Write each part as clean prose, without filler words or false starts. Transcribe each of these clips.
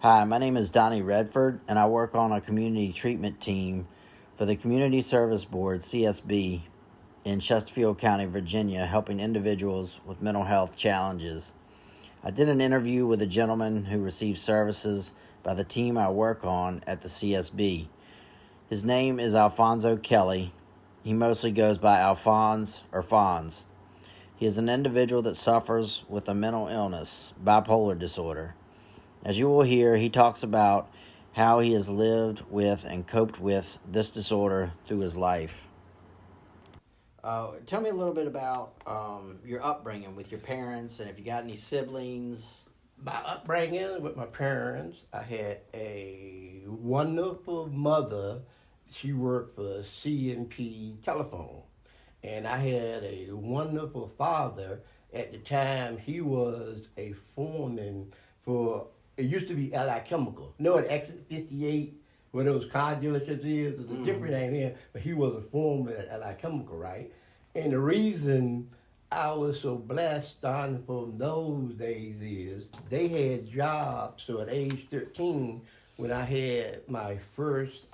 Hi, my name is Donnie Redford, and I work on a community treatment team for the Community Service Board, CSB, in Chesterfield County, Virginia, helping individuals with mental health challenges. I did an interview with a gentleman who receives services by the team I work on at the CSB. His name is Alphonzo Kelly. He mostly goes by Alphonse or Fonz. He is an individual that suffers with a mental illness, bipolar disorder. As you will hear, he talks about how he has lived with and coped with this disorder through his life. Tell me a little bit about your upbringing with your parents, and if you got any siblings. My upbringing with my parents, I had a wonderful mother. She worked for C&P Telephone. And I had a wonderful father. At the time, he was a foreman for, it used to be Allied Chemical. You know at Exit 58, where those car dealerships is? There's a different name here, but he was a foreman at Allied Chemical, right? And the reason I was so blessed starting from those days is they had jobs. So at age 13, when I had my first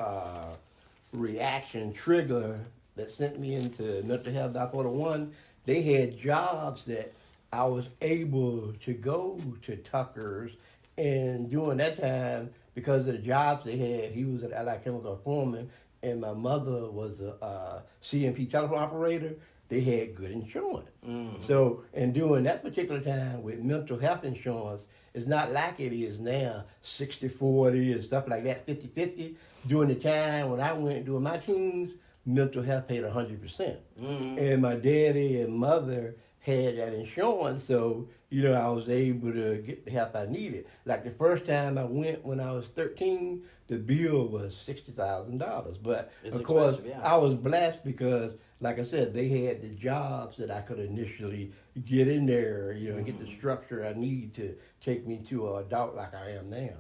reaction trigger that sent me into mental health bipolar 1, they had jobs that I was able to go to Tucker's. And during that time, because of the jobs they had, he was an Allied Chemical foreman, and my mother was a C&P telephone operator. They had good insurance. Mm-hmm. So, and during that particular time with mental health insurance, it's not like it is now, 60-40 and stuff like that, 50-50. During the time when I went during my teens, mental health paid 100%. Mm-hmm. And my daddy and mother had that insurance, so, I was able to get the help I needed. Like the first time I went when I was 13, the bill was $60,000. But it's of course, yeah. I was blessed because, like I said, they had the jobs that I could initially get in there, and get the structure I need to take me to an adult like I am now.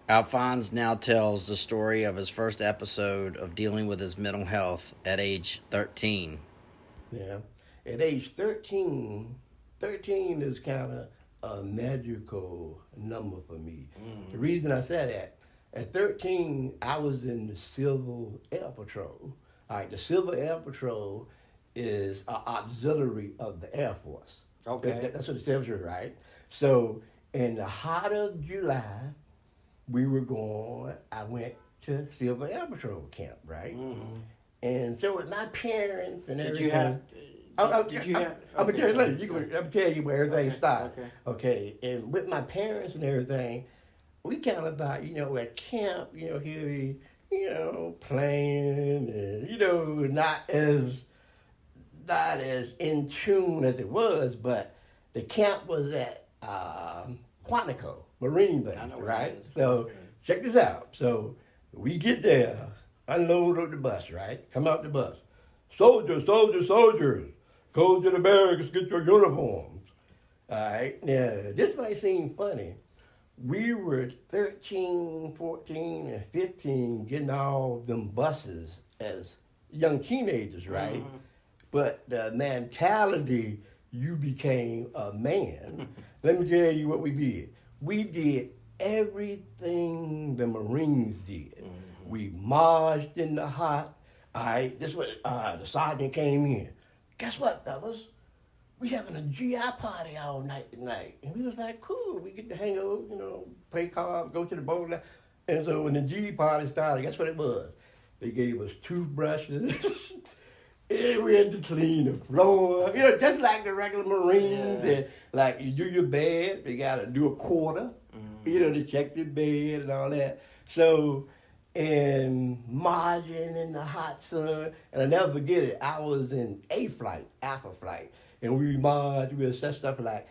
Alphonse now tells the story of his first episode of dealing with his mental health at age 13. Yeah. At age 13 is kind of a magical number for me. Mm. The reason I say that, at 13, I was in the Civil Air Patrol. All right, the Civil Air Patrol is an auxiliary of the Air Force. Okay. That's what it says here, right? So, in the heart of July, I went to Civil Air Patrol camp, right? Mm-hmm. And so with my parents and everything. I'm going to tell you later. I'm tell you where everything started. Okay. And with my parents and everything, we kind of thought, at camp, here we, playing and, not as in tune as it was, but the camp was at Quantico, Marine Base, right? So check this out. So we get there, unload on the bus, right? Come out the bus. Soldiers, go to the barracks, get your uniforms. All right. Now, this might seem funny. We were 13, 14, and 15 getting all them buses as young teenagers, right? Mm-hmm. But the mentality, you became a man. Let me tell you what we did. We did everything the Marines did. Mm-hmm. We marched in the hot. All right, this is what the sergeant came in. Guess what, fellas? We having a GI party all night tonight. And we was like, cool. We get to hang out, play cards, go to the bowling. And so when the GI party started, guess what it was? They gave us toothbrushes. And we had to clean the floor. Just like the regular Marines. Yeah. And like you do your bed, they got to do a quarter, to check the bed and all that. So, and marching in the hot sun. And I never forget it. I was in Alpha flight. And we marched, we would say stuff like,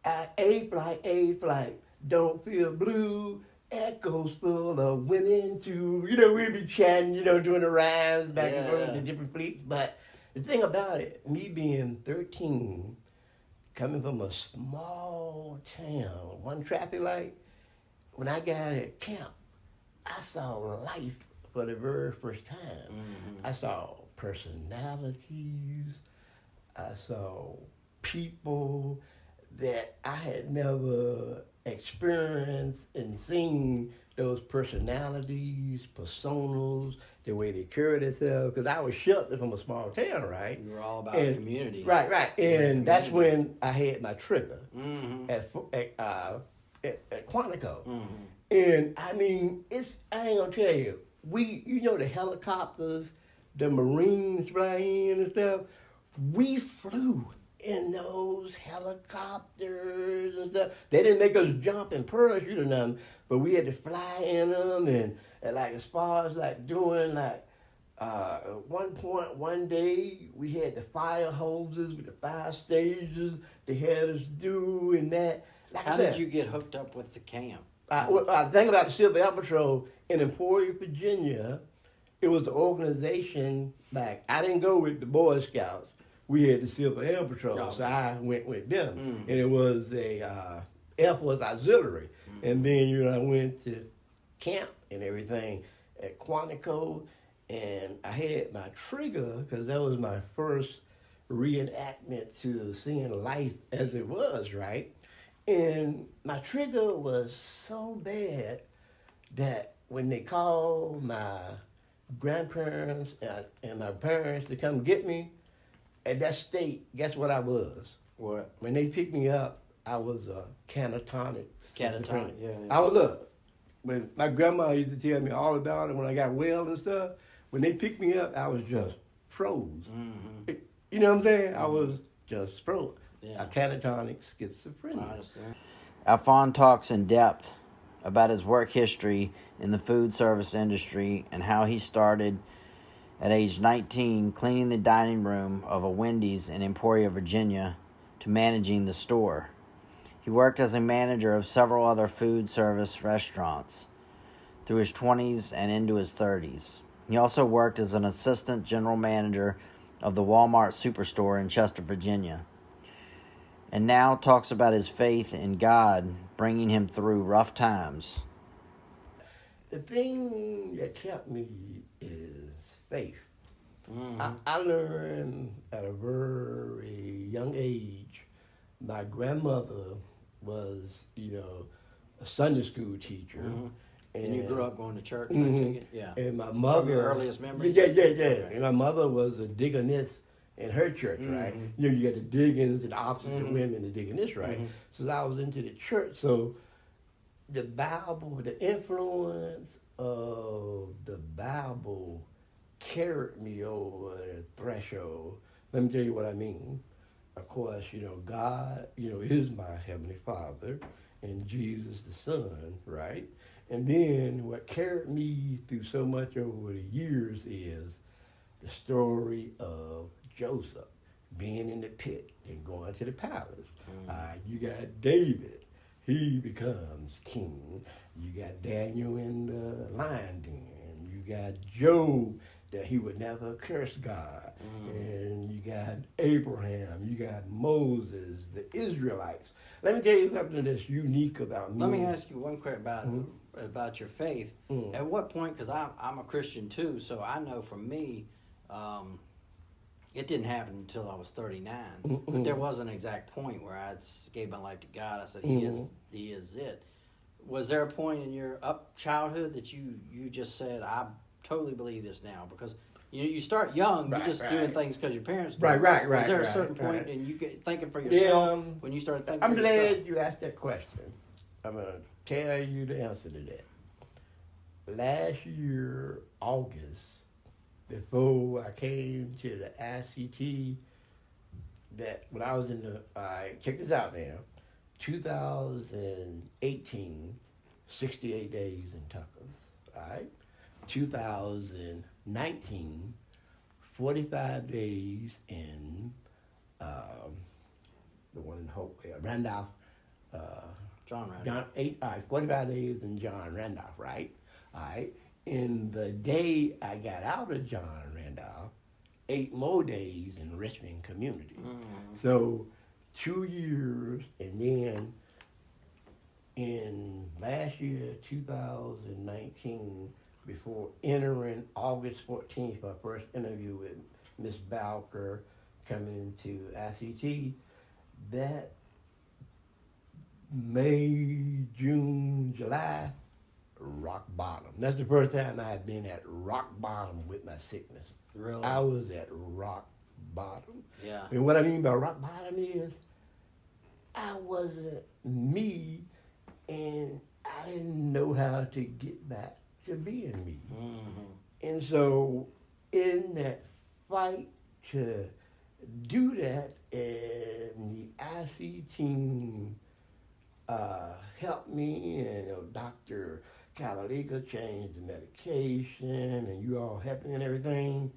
A flight, don't feel blue. Echoes full of women too. We'd be chatting, doing the rides back and forth to different fleets. But the thing about it, me being 13, coming from a small town, one traffic light, when I got at camp, I saw life for the very first time. Mm-hmm. I saw personalities. I saw people that I had never experienced and seen those personalities, personas, the way they carry themselves. Because I was sheltered from a small town, right? You were all about And, community. Right. And that's when I had my trigger Mm-hmm. at Quantico. Mm-hmm. And I mean, I ain't gonna tell you, the helicopters, the Marines fly in and stuff, we flew in those helicopters and stuff. They didn't make us jump and parachute or nothing, but we had to fly in them and like as far as like doing like one point one day we had the fire hoses with the 5 stages they had us do and that. Like How did you get hooked up with the camp? I think about the Silver Air Patrol in Emporia, Virginia. It was the organization, like, I didn't go with the Boy Scouts. We had the Silver Air Patrol, so I went with them. Mm-hmm. And it was a Air Force auxiliary. Mm-hmm. And then, I went to camp and everything at Quantico. And I had my trigger, because that was my first reenactment to seeing life as it was, right? And my trigger was so bad that when they called my grandparents and my parents to come get me, at that state, guess what I was? What? When they picked me up, I was a catatonic. Catatonic, yeah. I was up. When my grandma used to tell me all about it when I got well and stuff, when they picked me up, I was just froze. Mm-hmm. You know what I'm saying? Mm-hmm. I was just froze. Yeah. A catatonic schizophrenia. I understand. Alphonzo talks in depth about his work history in the food service industry and how he started at age 19 cleaning the dining room of a Wendy's in Emporia, Virginia, to managing the store. He worked as a manager of several other food service restaurants through his 20s and into his 30s. He also worked as an assistant general manager of the Walmart Superstore in Chester, Virginia, and now talks about his faith in God bringing him through rough times. The thing that kept me is faith. Mm-hmm. I learned at a very young age. My grandmother was, a Sunday school teacher. Mm-hmm. And you grew up going to church, mm-hmm. I take it? Yeah. And my mother... From your earliest memories? Yeah. Okay. And my mother was a deaconess in her church, mm-hmm. right? You got the deacons and the officers mm-hmm. of women, the deaconess, right? Mm-hmm. So I was into the church. So the Bible, the influence of the Bible carried me over the threshold. Let me tell you what I mean. Of course, God, is my Heavenly Father and Jesus the Son, right? And then what carried me through so much over the years is the story of Joseph being in the pit and going to the palace. You got David. He becomes king. You got Daniel in the lion den. You got Job, that he would never curse God. And you got Abraham. You got Moses, the Israelites. Let me tell you something that's unique about me. Let me ask you one question about your faith. At what point, because I'm a Christian too, so I know for me, it didn't happen until I was 39. But there was an exact point where I gave my life to God. I said, He is it. Was there a point in your childhood that you just said, I totally believe this now? Because you start young, you're just doing things because your parents do. Right. Was there a certain point and you get thinking for yourself when you started thinking for yourself? I'm glad you asked that question. I'm going to tell you the answer to that. Last year, August, before I came to the ICT, that when I was in the, check this out now, 2018, 68 days in Tuckers, all right? 2019, 45 days in the one in Hope, Randolph. John Randolph. 45 days in John Randolph, right? All right. In the day I got out of John Randolph, 8 more days in Richmond Community. So 2 years, and then in last year, 2019, before entering August 14th, my first interview with Miss Bowker coming into ICT, that May, June, July, rock bottom. That's the first time I had been at rock bottom with my sickness. Really? I was at rock bottom. Yeah. And what I mean by rock bottom is I wasn't me, and I didn't know how to get back to being me. Mm-hmm. And so in that fight to do that, and the IC team helped me, and Dr. Kalalika changed the medication, and you all helped me and everything.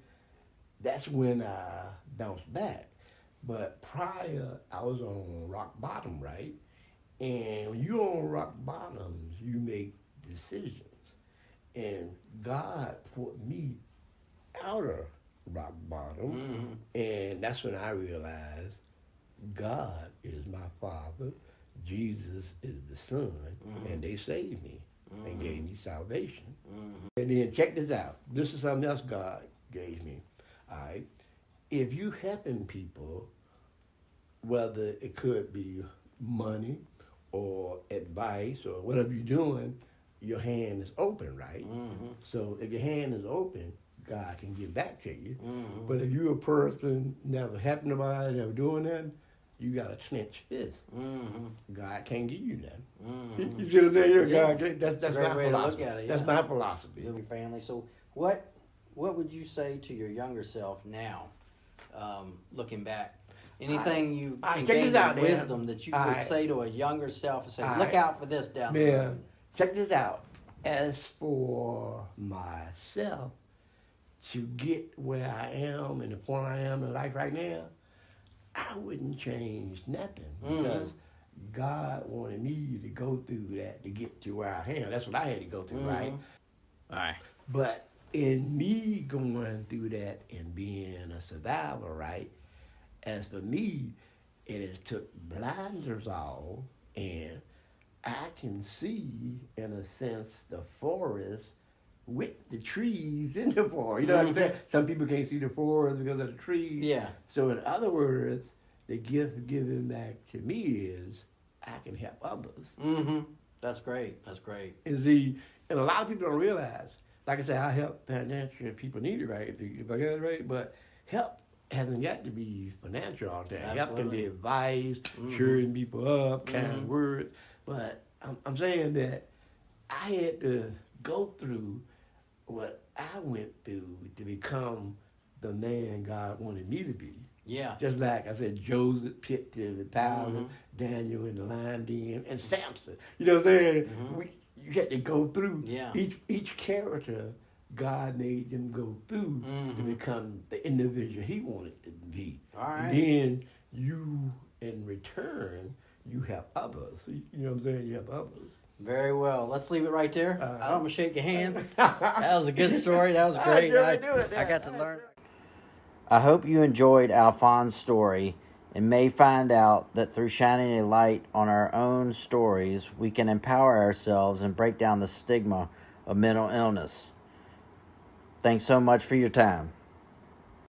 That's when I bounced back. But prior, I was on rock bottom, right? And when you're on rock bottoms, you make decisions. And God put me out of rock bottom. Mm-hmm. And that's when I realized God is my Father, Jesus is the Son, mm-hmm. and they saved me, mm-hmm. and gave me salvation. Mm-hmm. And then check this out. This is something else God gave me. All right? If you helping people, whether it could be money or advice or whatever you're doing, your hand is open, right? Mm-hmm. So if your hand is open, God can give back to you. Mm-hmm. But if you're a person never helping nobody, never doing nothing, you got a clenched fist. Mm-hmm. God can't give you nothing. Mm-hmm. You see what I'm saying? Yeah. God, that's my philosophy. It, yeah. That's my philosophy. Your family. So what would you say to your younger self now, looking back? Anything you gained wisdom that you would say to a younger self and say, look out for this down the road? Check this out. As for myself, to get where I am and the point I am in life right now, I wouldn't change nothing, because God wanted me to go through that to get to where I am. That's what I had to go through, right? All right. But in me going through that and being a survivor, right, as for me, it has took blinders off, and I can see, in a sense, the forest with the trees in the forest. You know what I'm saying? Some people can't see the forest because of the trees. Yeah. So in other words, the gift given back to me is I can help others. Mm-hmm. That's great. That's great. And see, and a lot of people don't realize, like I said, I help financial people need it, right? If I got it right, but help hasn't got to be financial all the time. Help can be advice, cheering people up, kind words. But I'm saying that I had to go through what I went through to become the man God wanted me to be. Yeah. Just like I said, Joseph pit to the thousand, Daniel in the lion den, and Samson. You know what I'm saying? You had to go through each character. God made them go through to become the individual He wanted to be. All right. And then you, in return, you help others. You know what I'm saying? You help others. Very well. Let's leave it right there. I'm going to shake your hand. That was a good story. That was great. I got to learn. I hope you enjoyed Alphonse's story and may find out that through shining a light on our own stories, we can empower ourselves and break down the stigma of mental illness. Thanks so much for your time.